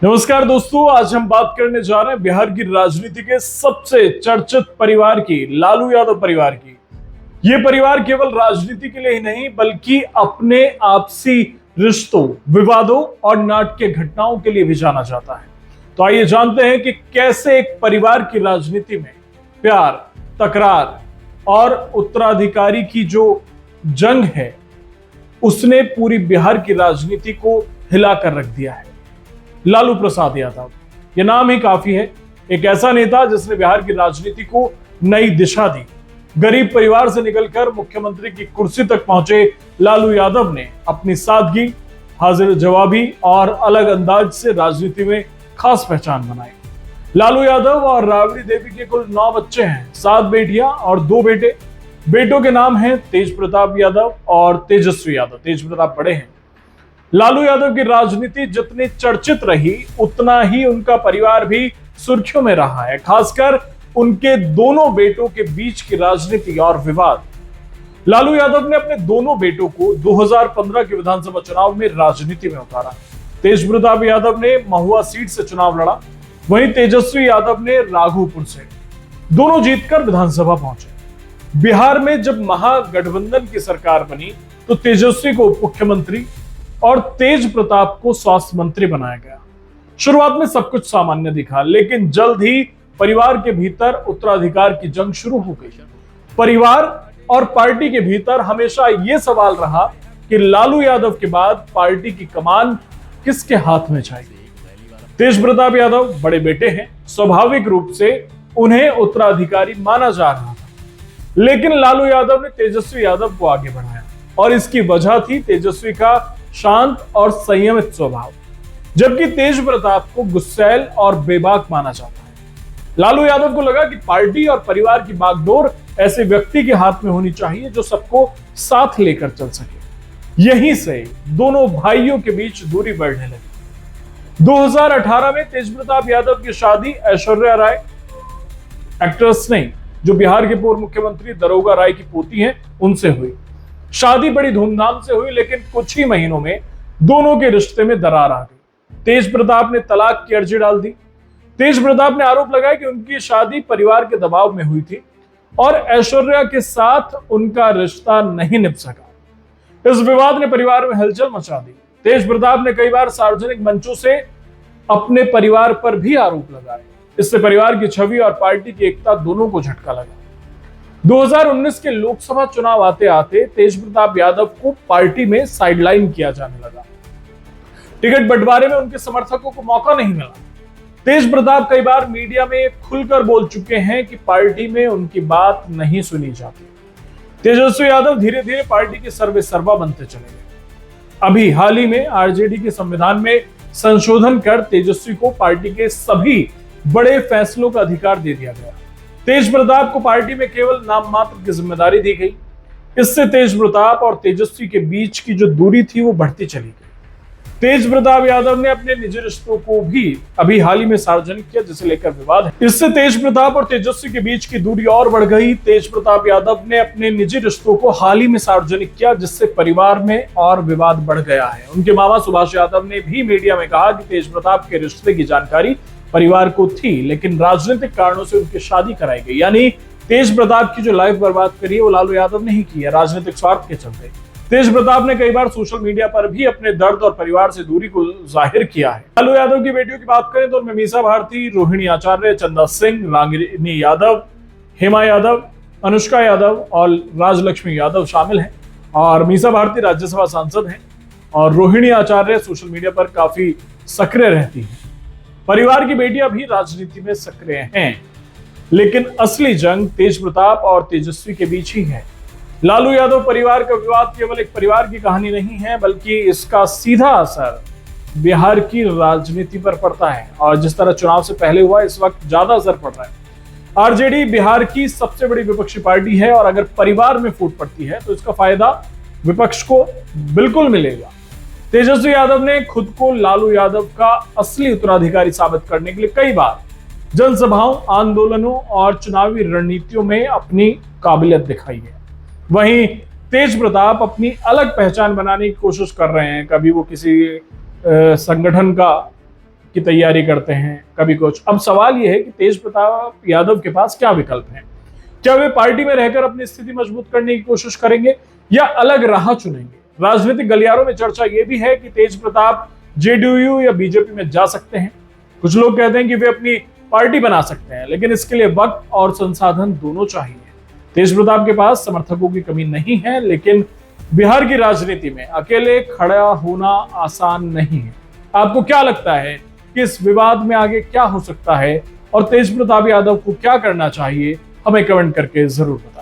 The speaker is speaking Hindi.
नमस्कार दोस्तों, आज हम बात करने जा रहे हैं बिहार की राजनीति के सबसे चर्चित परिवार की, लालू यादव परिवार की। ये परिवार केवल राजनीति के लिए ही नहीं बल्कि अपने आपसी रिश्तों, विवादों और नाटकीय घटनाओं के लिए भी जाना जाता है। तो आइए जानते हैं कि कैसे एक परिवार की राजनीति में प्यार, तकरार और उत्तराधिकारी की जो जंग है उसने पूरी बिहार की राजनीति को हिलाकर रख दिया है। लालू प्रसाद यादव, ये नाम ही काफी है। एक ऐसा नेता जिसने बिहार की राजनीति को नई दिशा दी। गरीब परिवार से निकलकर मुख्यमंत्री की कुर्सी तक पहुंचे लालू यादव ने अपनी सादगी, हाजिर जवाबी और अलग अंदाज से राजनीति में खास पहचान बनाई। लालू यादव और राबड़ी देवी के कुल 9 बच्चे हैं, 7 बेटियां और 2 बेटे। बेटों के नाम हैं तेज प्रताप यादव और तेजस्वी यादव। तेज प्रताप बड़े हैं। लालू यादव की राजनीति जितनी चर्चित रही उतना ही उनका परिवार भी सुर्खियों में रहा है, खासकर उनके दोनों बेटों के बीच की राजनीति और विवाद। लालू यादव ने अपने दोनों बेटों को 2015 के विधानसभा चुनाव में राजनीति में उतारा। तेज प्रताप यादव ने महुआ सीट से चुनाव लड़ा, वहीं तेजस्वी यादव ने राघोपुर से। दोनों जीतकर विधानसभा पहुंचे। बिहार में जब महागठबंधन की सरकार बनी तो तेजस्वी को उप मुख्यमंत्री और तेज प्रताप को स्वास्थ्य मंत्री बनाया गया। शुरुआत में सब कुछ सामान्य दिखा, लेकिन जल्द ही परिवार के भीतर उत्तराधिकार की जंग शुरू हो गई। परिवार और पार्टी के भीतर हमेशा यह सवाल रहा कि लालू यादव के बाद पार्टी की कमान किसके हाथ में जाएगी। तेज प्रताप यादव बड़े बेटे हैं, स्वाभाविक रूप से उन्हें उत्तराधिकारी माना जा रहा था, लेकिन लालू यादव ने तेजस्वी यादव को आगे बढ़ाया और इसकी वजह थी तेजस्वी का शांत और संयमित स्वभाव, जबकि तेज प्रताप को गुस्सैल और बेबाक माना जाता है। लालू यादव को लगा कि पार्टी और परिवार की बागडोर ऐसे व्यक्ति के हाथ में होनी चाहिए जो सबको साथ लेकर चल सके। यहीं से दोनों भाइयों के बीच दूरी बढ़ने लगी। 2018 में तेज प्रताप यादव की शादी ऐश्वर्या राय, एक्ट्रेस नहीं, जो बिहार के पूर्व मुख्यमंत्री दरोगा राय की पोती हैं, उनसे हुई। शादी बड़ी धूमधाम से हुई, लेकिन कुछ ही महीनों में दोनों के रिश्ते में दरार आ गई। तेज प्रताप ने तलाक की अर्जी डाल दी। तेज प्रताप ने आरोप लगाया कि उनकी शादी परिवार के दबाव में हुई थी और ऐश्वर्या के साथ उनका रिश्ता नहीं निभ सका। इस विवाद ने परिवार में हलचल मचा दी। तेज प्रताप ने कई बार सार्वजनिक मंचों से अपने परिवार पर भी आरोप लगाए। इससे परिवार की छवि और पार्टी की एकता दोनों को झटका लगा। 2019 के लोकसभा चुनाव आते आते तेज प्रताप यादव को पार्टी में साइडलाइन किया जाने लगा। टिकट बंटवारे में उनके समर्थकों को मौका नहीं मिला। तेज प्रताप कई बार मीडिया में खुलकर बोल चुके हैं कि पार्टी में उनकी बात नहीं सुनी जाती। तेजस्वी यादव धीरे धीरे पार्टी के सर्वेसर्वा बनते चले गए। अभी हाल ही में आरजेडी के संविधान में संशोधन कर तेजस्वी को पार्टी के सभी बड़े फैसलों का अधिकार दे दिया गया। तेज प्रताप को पार्टी में केवल नाम मात्र की जिम्मेदारी दी गई। इससे तेज प्रताप और तेजस्वी के बीच की जो दूरी थी वो बढ़ती चली गई। तेज प्रताप यादव ने अपने निजी रिश्तों को भी अभी हाल ही में सार्वजनिक किया, जिसे लेकर विवाद है। इससे तेज प्रताप और तेजस्वी के बीच की दूरी और बढ़ गई। तेज प्रताप यादव ने अपने निजी रिश्तों को हाल ही में सार्वजनिक किया, जिससे परिवार में और विवाद बढ़ गया है। उनके मामा सुभाष यादव ने भी मीडिया में कहा कि तेज प्रताप के रिश्ते की जानकारी परिवार को थी, लेकिन राजनीतिक कारणों से उनकी शादी कराई गई। यानी तेज प्रताप की जो लाइफ बर्बाद करी है वो लालू यादव ने ही की है, राजनीतिक स्वार्थ के चलते। तेज प्रताप ने कई बार सोशल मीडिया पर भी अपने दर्द और परिवार से दूरी को जाहिर किया है। लालू यादव की बेटियों की बात करें तो उनमें मीसा भारती, रोहिणी आचार्य, चंदा सिंह, रागिनी यादव, हेमा यादव, अनुष्का यादव और राजलक्ष्मी यादव शामिल हैं। और मीसा भारती राज्यसभा सांसद हैं और रोहिणी आचार्य सोशल मीडिया पर काफी सक्रिय रहती है। परिवार की बेटियां भी राजनीति में सक्रिय हैं, लेकिन असली जंग तेज प्रताप और तेजस्वी के बीच ही है। लालू यादव परिवार का विवाद केवल एक परिवार की कहानी नहीं है, बल्कि इसका सीधा असर बिहार की राजनीति पर पड़ता है। और जिस तरह चुनाव से पहले हुआ, इस वक्त ज्यादा असर पड़ रहा है। आरजेडी बिहार की सबसे बड़ी विपक्षी पार्टी है और अगर परिवार में फूट पड़ती है तो इसका फायदा विपक्ष को बिल्कुल मिलेगा। तेजस्वी यादव ने खुद को लालू यादव का असली उत्तराधिकारी साबित करने के लिए कई बार जनसभाओं, आंदोलनों और चुनावी रणनीतियों में अपनी काबिलियत दिखाई है। वहीं तेज प्रताप अपनी अलग पहचान बनाने की कोशिश कर रहे हैं। कभी वो किसी संगठन का की तैयारी करते हैं, कभी कुछ। अब सवाल यह है कि तेज प्रताप यादव के पास क्या विकल्प है। क्या वे पार्टी में रहकर अपनी स्थिति मजबूत करने की कोशिश करेंगे या अलग राह चुनेंगे। राजनीतिक गलियारों में चर्चा यह भी है कि तेज प्रताप जेडीयू या बीजेपी में जा सकते हैं। कुछ लोग कहते हैं कि वे अपनी पार्टी बना सकते हैं, लेकिन इसके लिए वक्त और संसाधन दोनों चाहिए। तेज प्रताप के पास समर्थकों की कमी नहीं है, लेकिन बिहार की राजनीति में अकेले खड़ा होना आसान नहीं है। आपको क्या लगता है कि इस विवाद में आगे क्या हो सकता है और तेज प्रताप यादव को क्या करना चाहिए? हमें कमेंट करके जरूर बताएं।